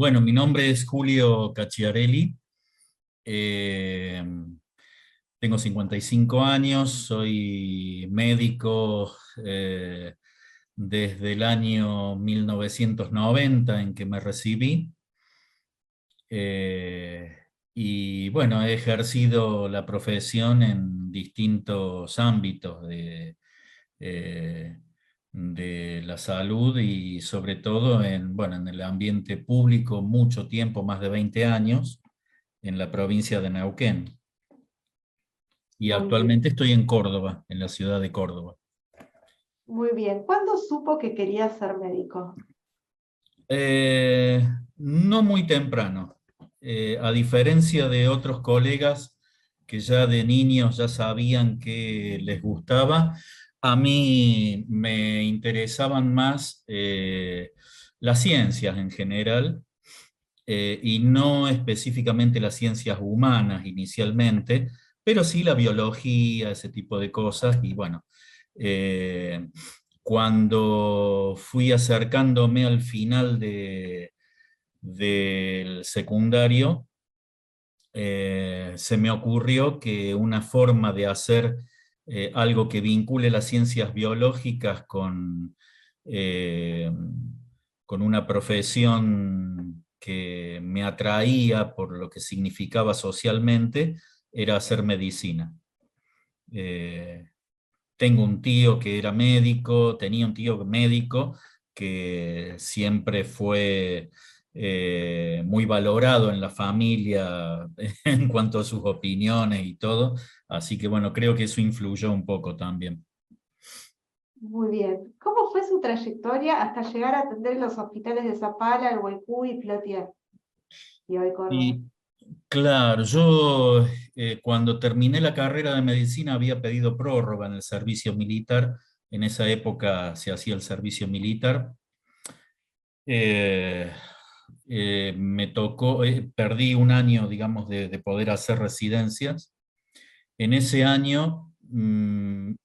Bueno, mi nombre es Julio Cacciarelli, eh, tengo 55 años, soy médico desde el año 1990 en que me recibí. eh, y bueno, he ejercido la profesión en distintos ámbitos eh, de la salud y sobre todo bueno, en el ambiente público mucho tiempo, más de 20 años, en la provincia de Neuquén. Y Muy bien, actualmente estoy en Córdoba, en la ciudad de Córdoba. muy bien. ¿Cuándo supo que quería ser médico? Eh, no muy temprano. A diferencia de otros colegas que ya de niños ya sabían que les gustaba, a mí me interesaban más las ciencias en general, y no específicamente las ciencias humanas inicialmente, pero sí la biología, ese tipo de cosas. Y bueno, eh, cuando fui acercándome al final del secundario, se me ocurrió que una forma de hacer algo que vincule las ciencias biológicas eh, con una profesión que me atraía por lo que significaba socialmente, era hacer medicina. Eh, Tengo un tío que era médico, tenía un tío médico que siempre fue muy valorado en la familia en cuanto a sus opiniones y todo, así que bueno, creo que eso influyó un poco también. Muy bien. ¿Cómo fue su trayectoria hasta llegar a atender en los hospitales de Zapala, El Huaycú y Plotier y hoy Córdoba? Y claro, yo cuando terminé la carrera de medicina había pedido prórroga en el servicio militar. En esa época se hacía el servicio militar. Eh, Me tocó, perdí un año, digamos, de poder hacer residencias. En ese año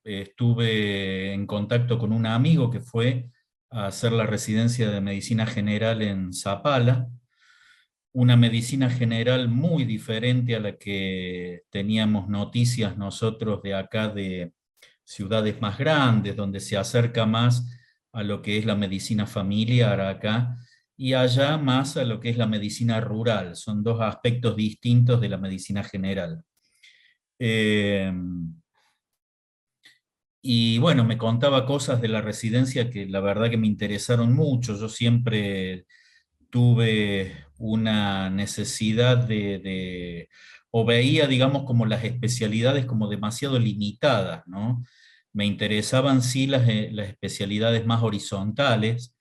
estuve en contacto con un amigo que fue a hacer la residencia de medicina general en Zapala, una medicina general muy diferente a la que teníamos noticias nosotros de acá, de ciudades más grandes, donde se acerca más a lo que es la medicina familiar acá, y allá más a lo que es la medicina rural. Son dos aspectos distintos de la medicina general. Eh, y bueno, me contaba cosas de la residencia que la verdad que me interesaron mucho. Yo siempre tuve una necesidad o veía, digamos, como las especialidades como demasiado limitadas, ¿no? Me interesaban sí las especialidades más horizontales,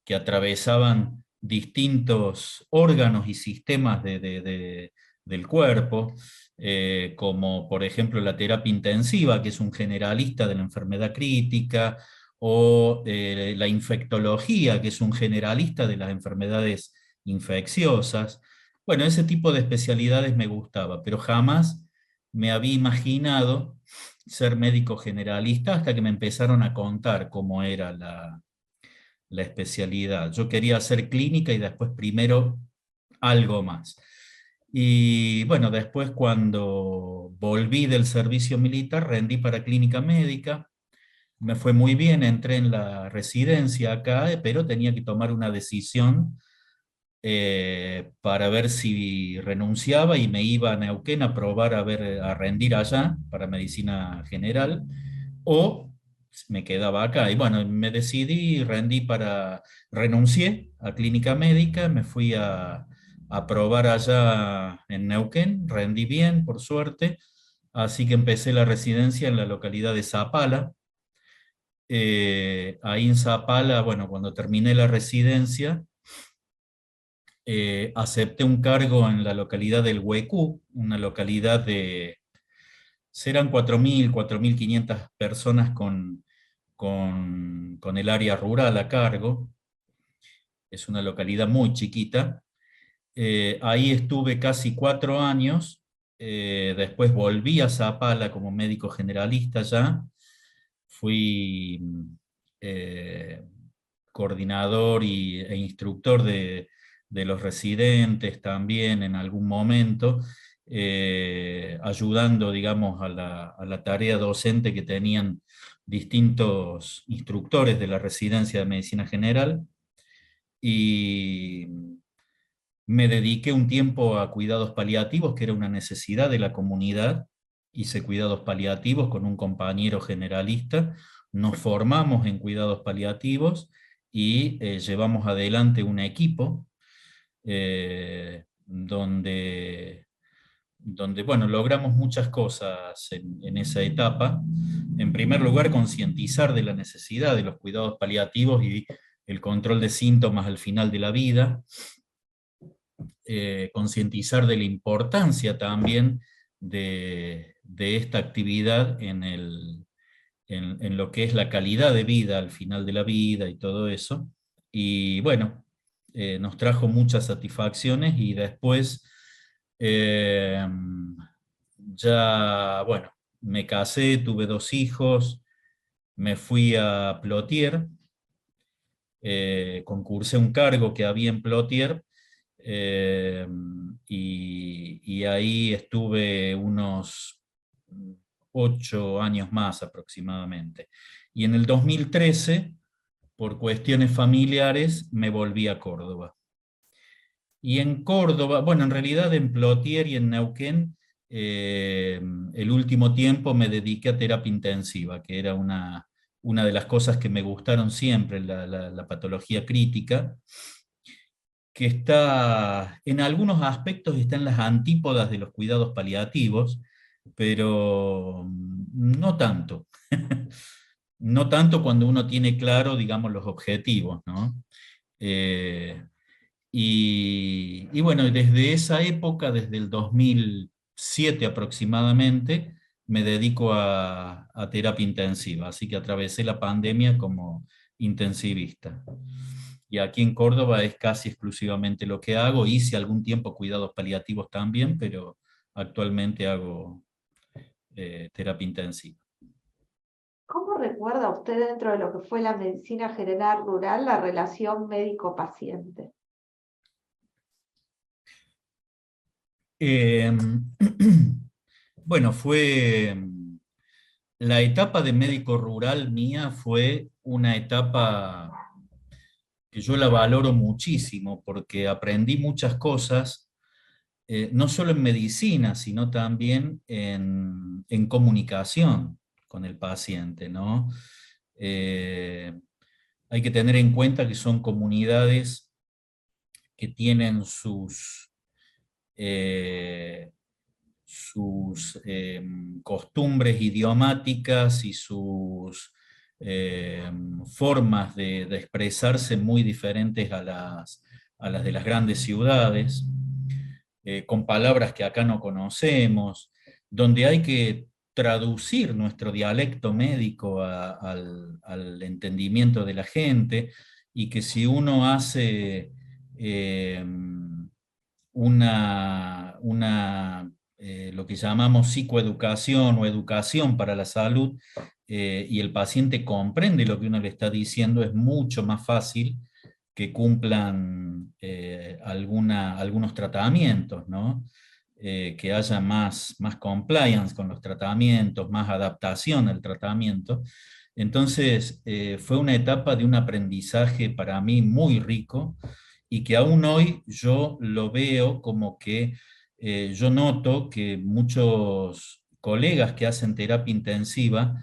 que atravesaban distintos órganos y sistemas del cuerpo, como por ejemplo la terapia intensiva, que es un generalista de la enfermedad crítica, o la infectología, que es un generalista de las enfermedades infecciosas. Bueno, ese tipo de especialidades me gustaba, pero jamás me había imaginado ser médico generalista hasta que me empezaron a contar cómo era la especialidad. Yo quería hacer clínica y después primero algo más. Y bueno, después cuando volví del servicio militar, rendí para clínica médica, me fue muy bien, entré en la residencia acá, pero tenía que tomar una decisión para ver si renunciaba y me iba a Neuquén a probar a rendir allá para medicina general, o me quedaba acá. Y bueno, me decidí, renuncié a clínica médica, me fui a probar allá en Neuquén, rendí bien, por suerte, así que empecé la residencia en la localidad de Zapala. Ahí en Zapala, bueno, cuando terminé la residencia, acepté un cargo en la localidad del Huecú, una localidad serán 4.000, 4.500 personas con el área rural a cargo. Es una localidad muy chiquita. Ahí estuve casi 4 años. Después volví a Zapala como médico generalista ya. Fui eh, coordinador e instructor de los residentes también en algún momento, ayudando, digamos, a la tarea docente que tenían distintos instructores de la residencia de medicina general, y me dediqué un tiempo a cuidados paliativos, que era una necesidad de la comunidad. Hice cuidados paliativos con un compañero generalista, nos formamos en cuidados paliativos y llevamos adelante un equipo donde, bueno, logramos muchas cosas en esa etapa. En primer lugar, concientizar de la necesidad de los cuidados paliativos y el control de síntomas al final de la vida. Concientizar de la importancia también de esta actividad en lo que es la calidad de vida al final de la vida y todo eso. Y bueno, nos trajo muchas satisfacciones, y después eh, ya, bueno, me casé, tuve 2 hijos, me fui a Plotier, concursé un cargo que había en Plotier, eh, y ahí estuve unos 8 años más aproximadamente. Y en el 2013, por cuestiones familiares, me volví a Córdoba. Y en Córdoba, bueno, en realidad en Plotier y en Neuquén, el último tiempo me dediqué a terapia intensiva, que era una de las cosas que me gustaron siempre, la patología crítica, que está, en algunos aspectos está en las antípodas de los cuidados paliativos, pero no tanto. No tanto cuando uno tiene claro, digamos, los objetivos, ¿no? Y bueno, desde esa época, desde el 2007 aproximadamente, me dedico a terapia intensiva, así que atravesé la pandemia como intensivista. Y aquí en Córdoba es casi exclusivamente lo que hago. Hice algún tiempo cuidados paliativos también, pero actualmente hago terapia intensiva. ¿Cómo recuerda usted dentro de lo que fue la medicina general rural la relación médico-paciente? Eh, bueno, la etapa de médico rural mía fue una etapa que yo la valoro muchísimo, porque aprendí muchas cosas, no solo en medicina, sino también en comunicación con el paciente, ¿no? Eh, Hay que tener en cuenta que son comunidades que tienen eh, sus costumbres idiomáticas y sus formas de expresarse muy diferentes a las de las grandes ciudades, con palabras que acá no conocemos, donde hay que traducir nuestro dialecto médico al entendimiento de la gente, y que si uno hace eh, lo que llamamos psicoeducación o educación para la salud, y el paciente comprende lo que uno le está diciendo, es mucho más fácil que cumplan algunos tratamientos, ¿no? Que haya más compliance con los tratamientos, más adaptación al tratamiento. Entonces, fue una etapa de un aprendizaje para mí muy rico, y que aún hoy yo lo veo como que yo noto que muchos colegas que hacen terapia intensiva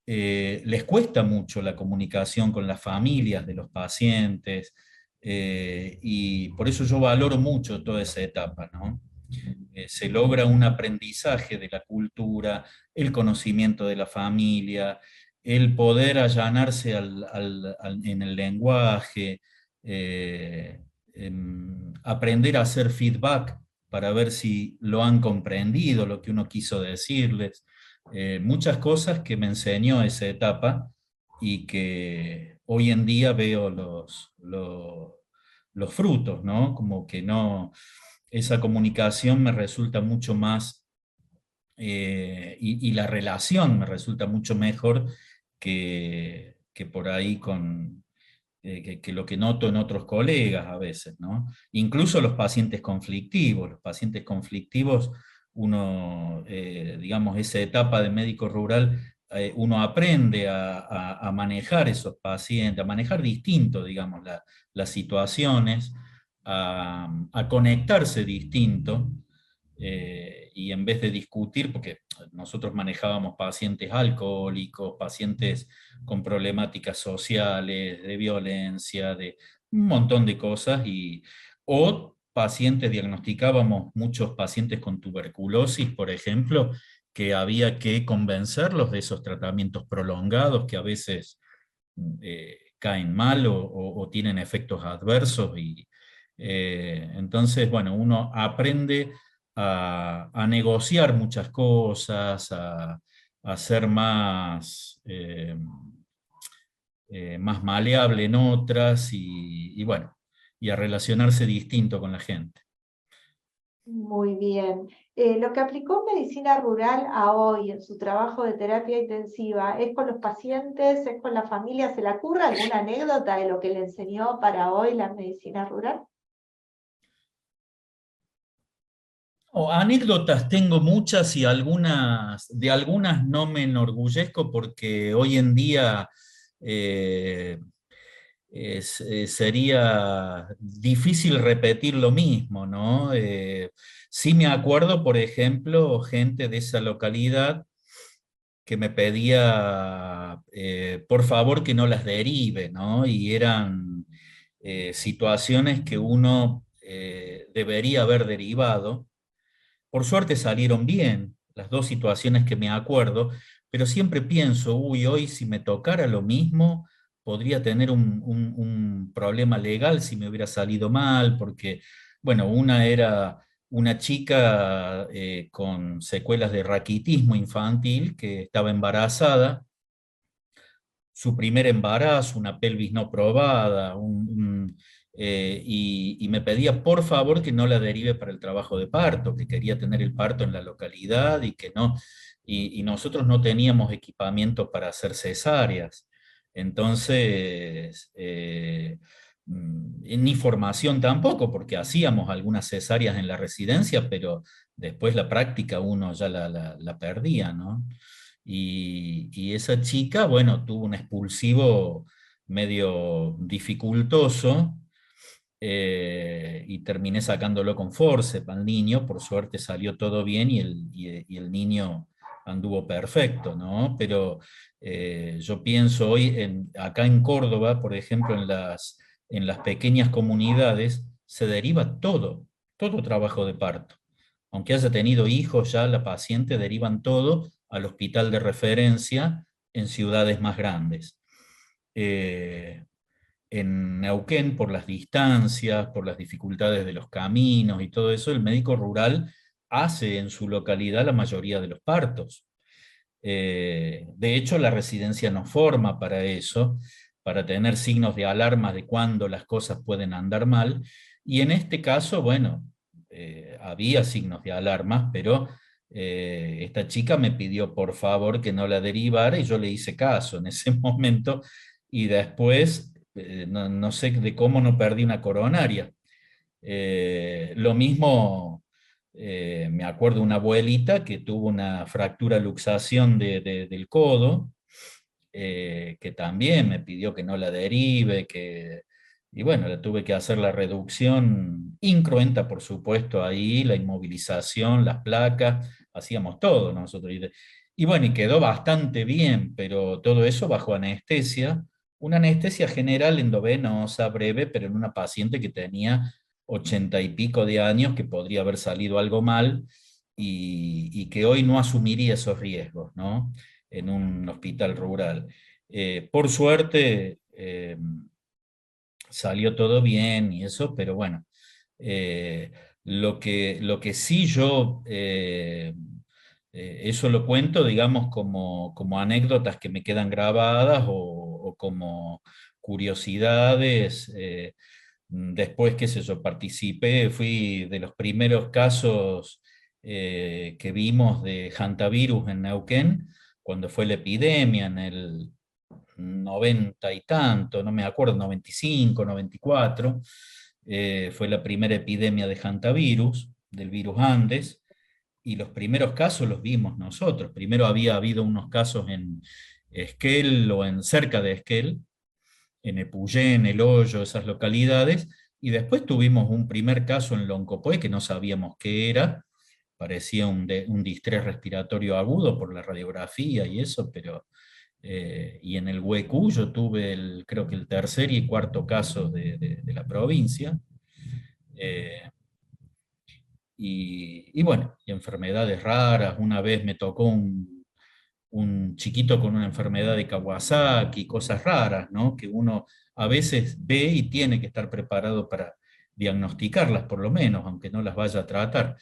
les cuesta mucho la comunicación con las familias de los pacientes, y por eso yo valoro mucho toda esa etapa, ¿no? Se logra un aprendizaje de la cultura, el conocimiento de la familia, el poder allanarse en el lenguaje, aprender a hacer feedback para ver si lo han comprendido, lo que uno quiso decirles. Muchas cosas que me enseñó esa etapa, y que hoy en día veo los frutos, ¿no? Como que no, esa comunicación me resulta mucho más, y la relación me resulta mucho mejor que por ahí que lo que noto en otros colegas a veces, ¿no? Incluso los pacientes conflictivos, uno, digamos, esa etapa de médico rural, uno aprende a manejar esos pacientes, a manejar distinto, digamos, las situaciones, a conectarse distinto, y en vez de discutir, porque nosotros manejábamos pacientes alcohólicos, pacientes con problemáticas sociales, de violencia, de un montón de cosas, o pacientes, diagnosticábamos muchos pacientes con tuberculosis, por ejemplo, que había que convencerlos de esos tratamientos prolongados que a veces caen mal o tienen efectos adversos. Entonces, bueno, uno aprende a negociar muchas cosas, a ser más, más maleable en otras y bueno, y a relacionarse distinto con la gente. Muy bien. Lo que aplicó en medicina rural a hoy en su trabajo de terapia intensiva, ¿es con los pacientes, es con la familia? ¿Se le ocurre alguna anécdota de lo que le enseñó para hoy la medicina rural? Anécdotas tengo muchas y de algunas no me enorgullezco porque hoy en día eh, sería difícil repetir lo mismo, ¿no? Sí me acuerdo, por ejemplo, gente de esa localidad que me pedía, por favor, que no las derive, ¿no? Y eran situaciones que uno debería haber derivado. Por suerte salieron bien las dos situaciones que me acuerdo, pero siempre pienso, uy, hoy si me tocara lo mismo, podría tener un problema legal si me hubiera salido mal, porque, bueno, una era una chica con secuelas de raquitismo infantil que estaba embarazada, su primer embarazo, una pelvis no probada, y me pedía por favor que no la derive para el trabajo de parto, que quería tener el parto en la localidad y que no, y nosotros no teníamos equipamiento para hacer cesáreas. Entonces, ni formación tampoco, porque hacíamos algunas cesáreas en la residencia, pero después la práctica uno ya la perdía, ¿no? Y esa chica, bueno, tuvo un expulsivo medio dificultoso, y terminé sacándolo con forceps al niño. Por suerte salió todo bien y el niño anduvo perfecto, ¿no? Pero yo pienso hoy, acá en Córdoba, por ejemplo, en las pequeñas comunidades, se deriva todo trabajo de parto. Aunque haya tenido hijos ya, la paciente derivan todo al hospital de referencia en ciudades más grandes. Eh, en Neuquén, por las distancias, por las dificultades de los caminos y todo eso, el médico rural hace en su localidad la mayoría de los partos. De hecho, la residencia nos forma para eso, para tener signos de alarma de cuándo las cosas pueden andar mal. Y en este caso, bueno, había signos de alarma, pero esta chica me pidió por favor que no la derivara y yo le hice caso en ese momento. Y después, no sé de cómo no perdí una coronaria. Lo mismo, me acuerdo una abuelita que tuvo una fractura luxación del codo, que también me pidió que no la derive, y bueno, le tuve que hacer la reducción incruenta, por supuesto, ahí, la inmovilización, las placas, hacíamos todo nosotros. Y bueno, y quedó bastante bien, pero todo eso bajo anestesia, una anestesia general endovenosa, breve, pero en una paciente que tenía 80 y pico de años, que podría haber salido algo mal y que hoy no asumiría esos riesgos, ¿no? En un hospital rural. Por suerte, salió todo bien y eso, pero bueno, eh, lo que sí yo, eso lo cuento, digamos, como anécdotas que me quedan grabadas o como curiosidades. Después, qué sé yo, participé, fui de los primeros casos que vimos de hantavirus en Neuquén, cuando fue la epidemia en el 90 y tanto, no me acuerdo, 95, 94, fue la primera epidemia de hantavirus, del virus Andes, y los primeros casos los vimos nosotros. Primero había habido unos casos en Esquel o en cerca de Esquel, en Epuyén, El Hoyo, esas localidades, y después tuvimos un primer caso en Loncopué que no sabíamos qué era, parecía un distrés respiratorio agudo por la radiografía y eso, pero y en el Huecú yo tuve creo que el tercer y cuarto caso de la provincia. Eh, y bueno, y enfermedades raras. Una vez me tocó un chiquito con una enfermedad de Kawasaki, cosas raras, ¿no? Que uno a veces ve y tiene que estar preparado para diagnosticarlas, por lo menos, aunque no las vaya a tratar.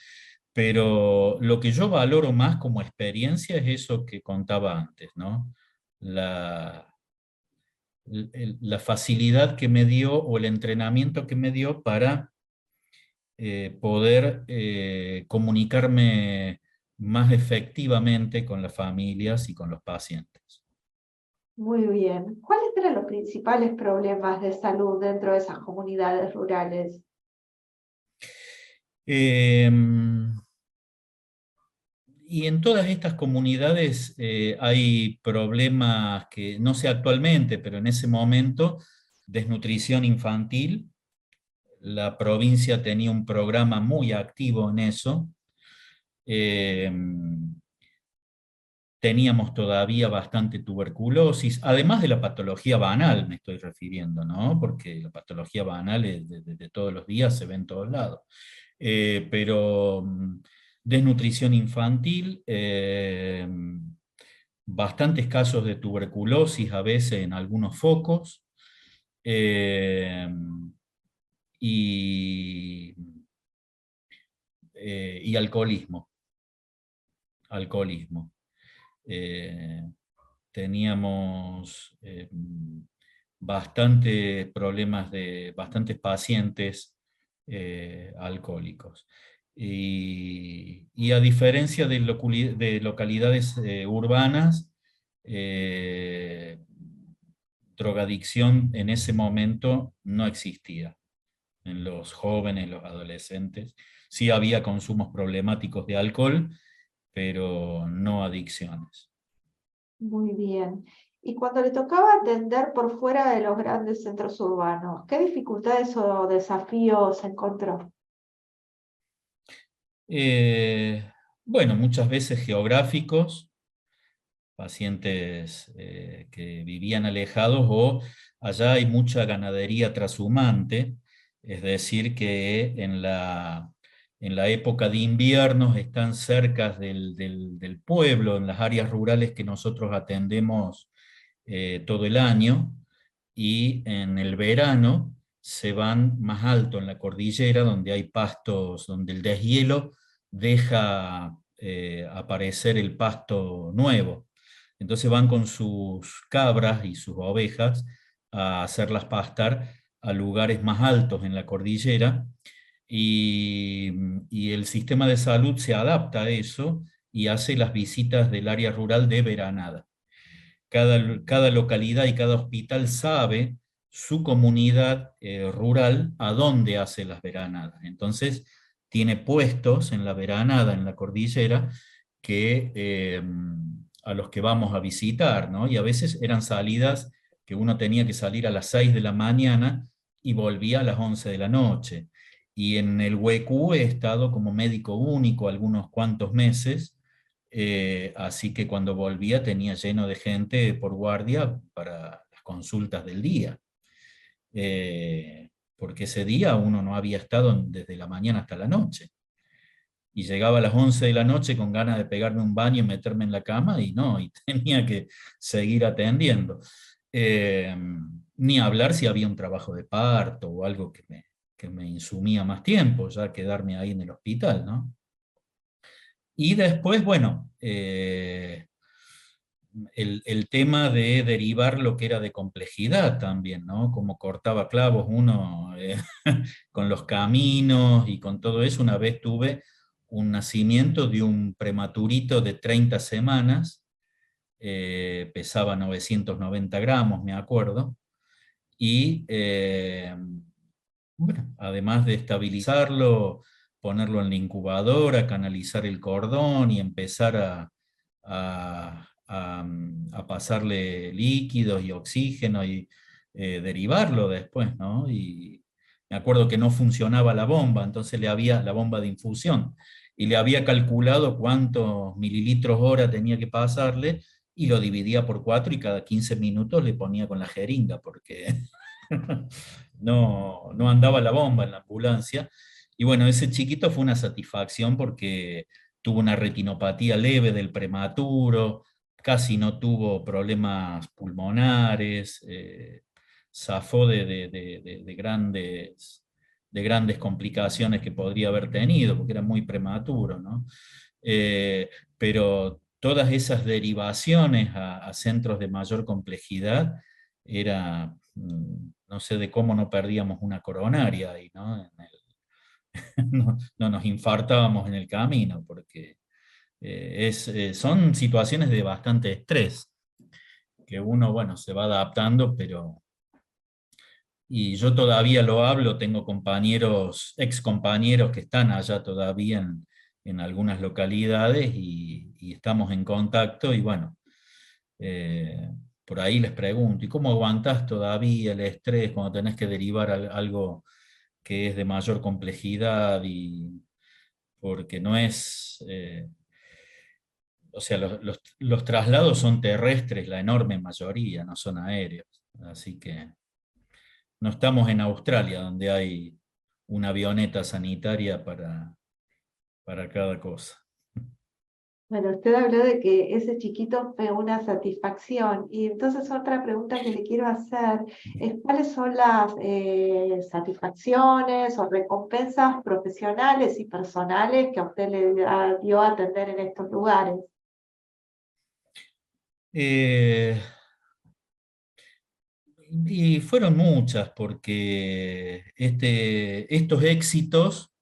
Pero lo que yo valoro más como experiencia es eso que contaba antes, ¿no? La, la facilidad que me dio o el entrenamiento que me dio para poder comunicarme más efectivamente con las familias y con los pacientes. Muy bien. ¿Cuáles eran los principales problemas de salud dentro de esas comunidades rurales? Eh, y en todas estas comunidades hay problemas que, no sé actualmente, pero en ese momento, desnutrición infantil. La provincia tenía un programa muy activo en eso. Eh, Teníamos todavía bastante tuberculosis, además de la patología banal, me estoy refiriendo, ¿no? Porque la patología banal es de todos los días, se ve en todos lados. Pero desnutrición infantil, bastantes casos de tuberculosis a veces en algunos focos, eh, y, y alcoholismo. Alcoholismo. Eh, Teníamos bastantes problemas bastantes pacientes alcohólicos. Y a diferencia de localidades urbanas, eh, drogadicción en ese momento no existía en los jóvenes, los adolescentes. Sí había consumos problemáticos de alcohol, pero no adicciones. Muy bien. Y cuando le tocaba atender por fuera de los grandes centros urbanos, ¿qué dificultades o desafíos encontró? Eh, bueno, muchas veces geográficos, pacientes que vivían alejados, o allá hay mucha ganadería trashumante, es decir, que en la época de inviernos están cerca del pueblo, en las áreas rurales que nosotros atendemos todo el año, y en el verano se van más alto en la cordillera, donde hay pastos, donde el deshielo deja aparecer el pasto nuevo. Entonces van con sus cabras y sus ovejas a hacerlas pastar a lugares más altos en la cordillera, y, y el sistema de salud se adapta a eso y hace las visitas del área rural de veranada. Cada localidad y cada hospital sabe su comunidad rural a dónde hace las veranadas. Entonces, tiene puestos en la veranada, en la cordillera, a los que vamos a visitar, ¿no? Y a veces eran salidas que uno tenía que salir a las 6 de la mañana y volvía a las 11 de la noche. Y en el huecu he estado como médico único algunos cuantos meses, así que cuando volvía tenía lleno de gente por guardia para las consultas del día. Porque ese día uno no había estado desde la mañana hasta la noche. Y llegaba a las 11 de la noche con ganas de pegarme un baño y meterme en la cama, y no, y tenía que seguir atendiendo. Eh, Ni hablar si había un trabajo de parto o algo que me insumía más tiempo, ya quedarme ahí en el hospital, ¿no? Y después, bueno, el tema de derivar lo que era de complejidad también, ¿no? Como cortaba clavos uno con los caminos y con todo eso. Una vez tuve un nacimiento de un prematurito de 30 semanas, pesaba 990 gramos, me acuerdo, y bueno, además de estabilizarlo, ponerlo en la incubadora, canalizar el cordón y empezar a pasarle líquidos y oxígeno y derivarlo después, ¿no? Y me acuerdo que no funcionaba la bomba, entonces le había la bomba de infusión, y le había calculado cuántos mililitros hora tenía que pasarle, y lo dividía por 4 y cada 15 minutos le ponía con la jeringa, porque no andaba la bomba en la ambulancia. Y bueno, ese chiquito fue una satisfacción porque tuvo una retinopatía leve del prematuro, casi no tuvo problemas pulmonares, zafó de grandes complicaciones que podría haber tenido, porque era muy prematuro, ¿no? Pero todas esas derivaciones a centros de mayor complejidad era, no sé de cómo no perdíamos una coronaria ahí, ¿no? No nos infartábamos en el camino, porque son situaciones de bastante estrés, que uno, bueno, se va adaptando, pero... Y yo todavía lo hablo, tengo compañeros, ex compañeros que están allá todavía en algunas localidades, y estamos en contacto, y bueno, eh, por ahí les pregunto, ¿y cómo aguantás todavía el estrés cuando tenés que derivar algo que es de mayor complejidad? Y porque no es, o sea, los traslados son terrestres, la enorme mayoría, no son aéreos. Así que no estamos en Australia, donde hay una avioneta sanitaria para cada cosa. Bueno, usted habló de que ese chiquito fue una satisfacción y entonces otra pregunta que le quiero hacer es cuáles son las satisfacciones o recompensas profesionales y personales que a usted dio a atender en estos lugares. Eh, y fueron muchas, porque estos éxitos,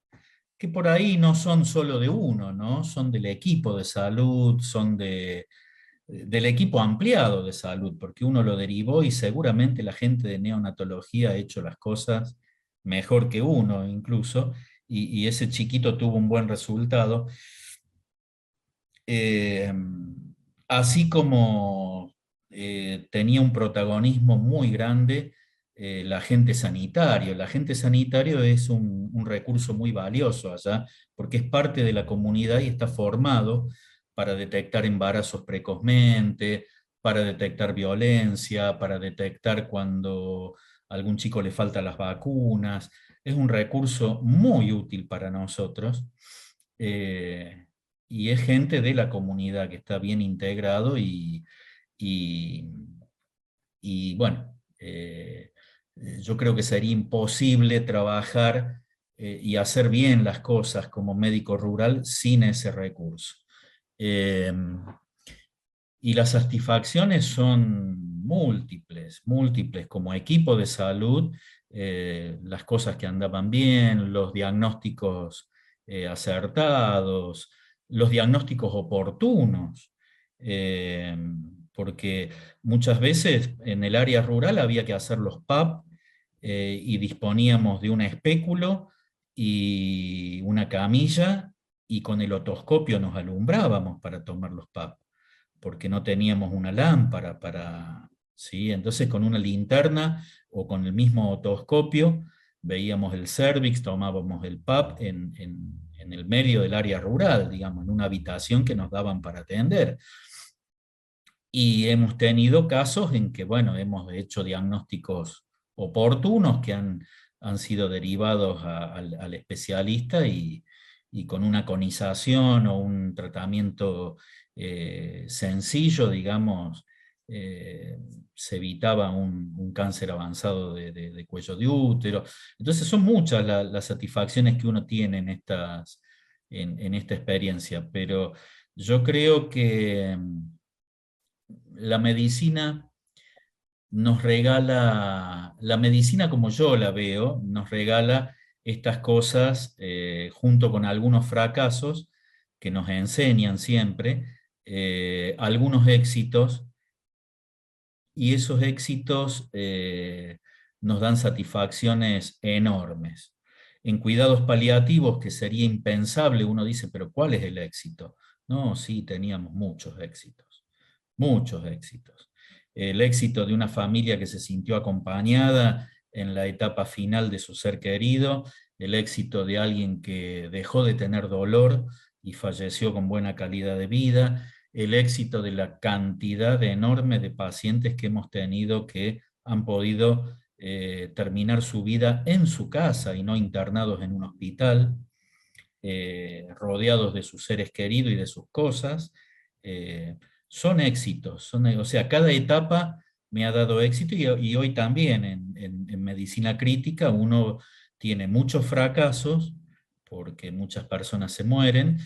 que por ahí no son solo de uno, ¿no? Son del equipo de salud, son del equipo ampliado de salud, porque uno lo derivó y seguramente la gente de neonatología ha hecho las cosas mejor que uno incluso, y ese chiquito tuvo un buen resultado. Eh, Así como tenía un protagonismo muy grande el agente sanitario. El agente sanitario es un recurso muy valioso allá, porque es parte de la comunidad y está formado para detectar embarazos precozmente, para detectar violencia, para detectar cuando a algún chico le faltan las vacunas. Es un recurso muy útil para nosotros. Eh, y es gente de la comunidad que está bien integrado, y, bueno, yo creo que sería imposible trabajar y hacer bien las cosas como médico rural sin ese recurso. Eh, y las satisfacciones son múltiples, múltiples, como equipo de salud, las cosas que andaban bien, los diagnósticos acertados, los diagnósticos oportunos, eh, porque muchas veces en el área rural había que hacer los PAP, y disponíamos de un espéculo y una camilla, y con el otoscopio nos alumbrábamos para tomar los PAP, porque no teníamos una lámpara para, ¿sí? Entonces con una linterna o con el mismo otoscopio veíamos el cervix, tomábamos el PAP en el medio del área rural, digamos, en una habitación que nos daban para atender. Y hemos tenido casos en que, bueno, hemos hecho diagnósticos oportunos que han sido derivados al especialista, y con una conización o un tratamiento sencillo, digamos, eh, se evitaba un cáncer avanzado de cuello de útero. Entonces son muchas las satisfacciones que uno tiene en esta experiencia, pero yo creo que la medicina nos regala, la medicina como yo la veo, nos regala estas cosas junto con algunos fracasos que nos enseñan siempre, algunos éxitos, y esos éxitos nos dan satisfacciones enormes. En cuidados paliativos, que sería impensable, uno dice, pero ¿cuál es el éxito? No, sí, teníamos muchos éxitos, muchos éxitos. El éxito de una familia que se sintió acompañada en la etapa final de su ser querido, el éxito de alguien que dejó de tener dolor y falleció con buena calidad de vida, el éxito de la cantidad enorme de pacientes que hemos tenido que han podido terminar su vida en su casa y no internados en un hospital, rodeados de sus seres queridos y de sus cosas. Son éxitos, o sea, cada etapa me ha dado éxito, y hoy también en medicina crítica uno tiene muchos fracasos porque muchas personas se mueren,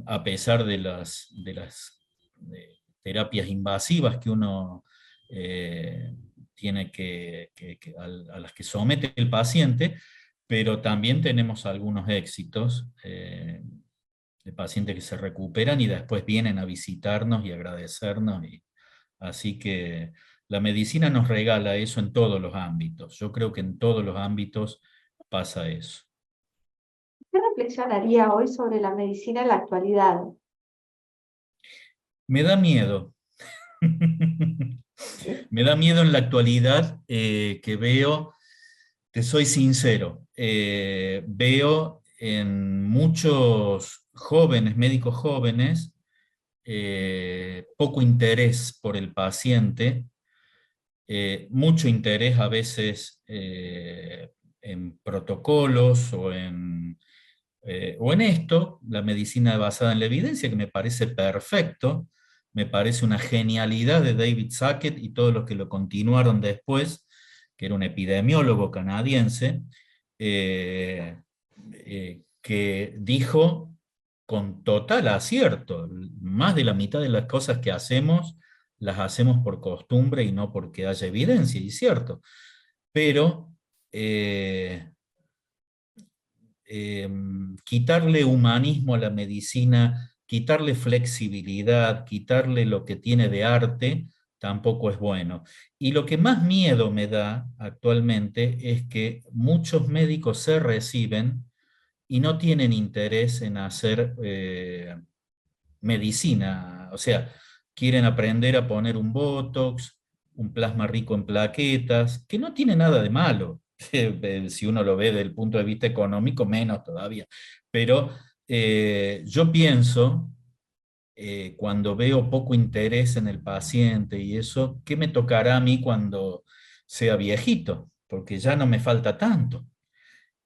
a pesar de las terapias invasivas que uno tiene a las que somete el paciente, pero también tenemos algunos éxitos de pacientes que se recuperan y después vienen a visitarnos y agradecernos. Así que la medicina nos regala eso en todos los ámbitos. Yo creo que en todos los ámbitos pasa eso. ¿Qué reflexión haría hoy sobre la medicina en la actualidad? Me da miedo. Me da miedo en la actualidad que veo, te soy sincero, veo en muchos jóvenes, médicos jóvenes, poco interés por el paciente, mucho interés a veces en protocolos o en esto, la medicina basada en la evidencia, que me parece perfecto, me parece una genialidad de David Sackett y todos los que lo continuaron después, que era un epidemiólogo canadiense, que dijo con total acierto, más de la mitad de las cosas que hacemos las hacemos por costumbre y no porque haya evidencia, y es cierto. Pero quitarle humanismo a la medicina, quitarle flexibilidad, quitarle lo que tiene de arte, tampoco es bueno. Y lo que más miedo me da actualmente es que muchos médicos se reciben y no tienen interés en hacer medicina, o sea, quieren aprender a poner un Botox, un plasma rico en plaquetas, que no tiene nada de malo, si uno lo ve desde el punto de vista económico, menos todavía. Pero yo pienso, cuando veo poco interés en el paciente y eso, ¿qué me tocará a mí cuando sea viejito? Porque ya no me falta tanto.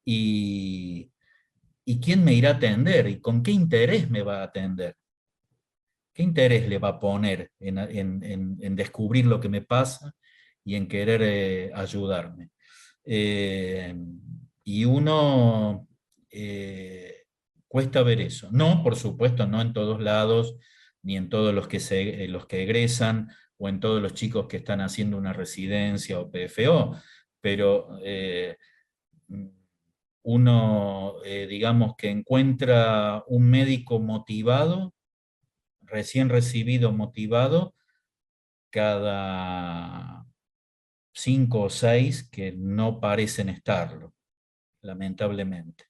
Y, ¿Y quién me irá a atender? ¿Y con qué interés me va a atender? ¿Qué interés le va a poner en descubrir lo que me pasa y en querer ayudarme? Eh, y uno cuesta ver eso. No, por supuesto, no en todos lados, ni en todos los que egresan, o en todos los chicos que están haciendo una residencia o PFO, pero uno, digamos, que encuentra un médico motivado, recién recibido, motivado, cada 5 o 6 que no parecen estarlo, lamentablemente.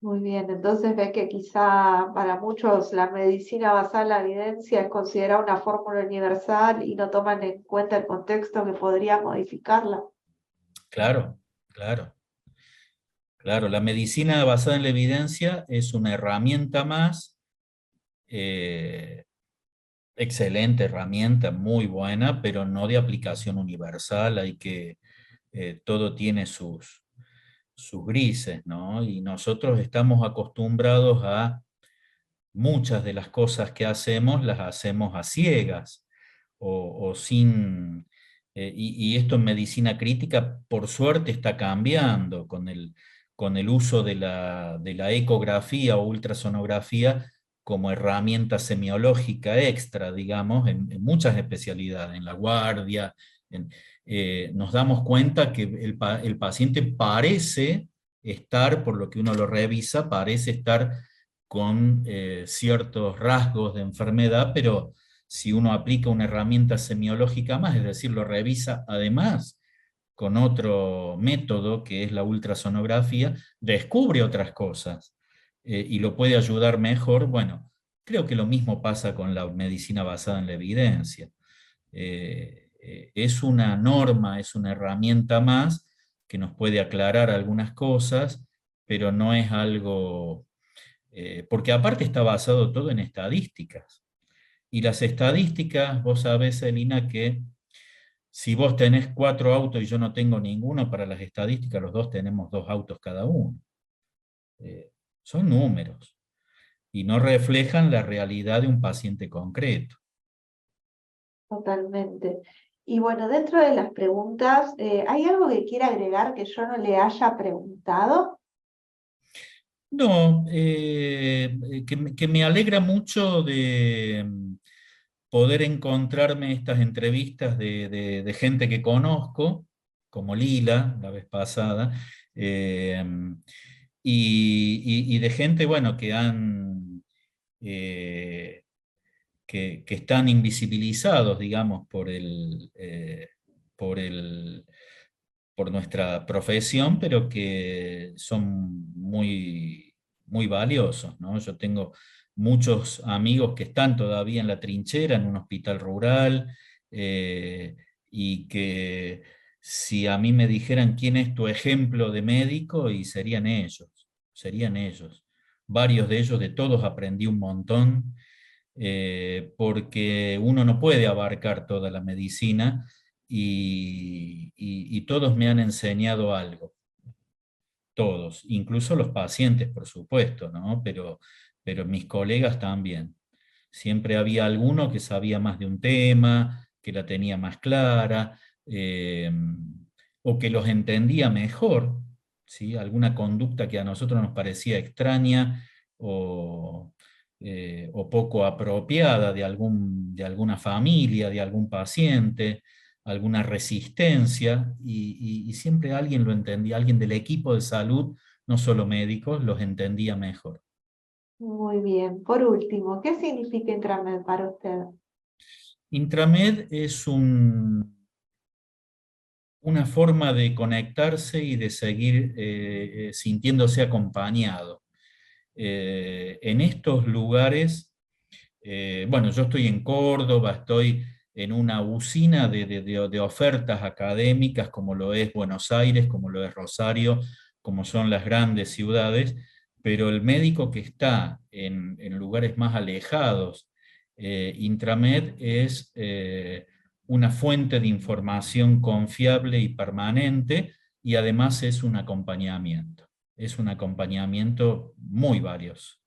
Muy bien, entonces ve que quizá para muchos la medicina basada en la evidencia es considerada una fórmula universal y no toman en cuenta el contexto que podría modificarla. Claro, claro, claro. La medicina basada en la evidencia es una herramienta más, eh, excelente herramienta, muy buena, pero no de aplicación universal. Todo tiene sus grises, ¿no? Y nosotros estamos acostumbrados a muchas de las cosas que hacemos, las hacemos a ciegas o sin... y esto en medicina crítica, por suerte, está cambiando con el uso de la ecografía o ultrasonografía como herramienta semiológica extra, digamos, en muchas especialidades, en la guardia. Nos damos cuenta que el paciente parece estar, por lo que uno lo revisa, parece estar con ciertos rasgos de enfermedad, pero si uno aplica una herramienta semiológica más, es decir, lo revisa además con otro método que es la ultrasonografía, descubre otras cosas y lo puede ayudar mejor. Bueno, creo que lo mismo pasa con la medicina basada en la evidencia. Es una norma, es una herramienta más que nos puede aclarar algunas cosas, pero no es algo, porque aparte está basado todo en estadísticas. Y las estadísticas, vos sabés, Elina, que si vos tenés 4 autos y yo no tengo ninguno, para las estadísticas los dos tenemos 2 autos cada uno. Son números y no reflejan la realidad de un paciente concreto. Totalmente. Y bueno, dentro de las preguntas, ¿hay algo que quiera agregar que yo no le haya preguntado? No, que me alegra mucho de poder encontrarme estas entrevistas de gente que conozco, como Lila, la vez pasada, eh, y de gente, bueno, eh, que están invisibilizados, digamos, por el, por nuestra profesión, pero que son muy valiosos, ¿no? Yo tengo muchos amigos que están todavía en la trinchera, en un hospital rural, eh, y que si a mí me dijeran quién es tu ejemplo de médico, y serían ellos, serían ellos. Varios de ellos, de todos aprendí un montón, porque uno no puede abarcar toda la medicina y todos me han enseñado algo, todos, incluso los pacientes, por supuesto, ¿no? Pero mis colegas también. Siempre había alguno que sabía más de un tema, que la tenía más clara, o que los entendía mejor, ¿sí? Alguna conducta que a nosotros nos parecía extraña o poco apropiada de alguna familia, de algún paciente, alguna resistencia, y siempre alguien lo entendía, alguien del equipo de salud, no solo médicos, los entendía mejor. Muy bien. Por último, ¿qué significa Intramed para usted? Intramed es una forma de conectarse y de seguir sintiéndose acompañado. En estos lugares, bueno, yo estoy en Córdoba, estoy en una usina de ofertas académicas como lo es Buenos Aires, como lo es Rosario, como son las grandes ciudades, pero el médico que está en lugares más alejados, Intramed es una fuente de información confiable y permanente, y además es un acompañamiento muy valioso.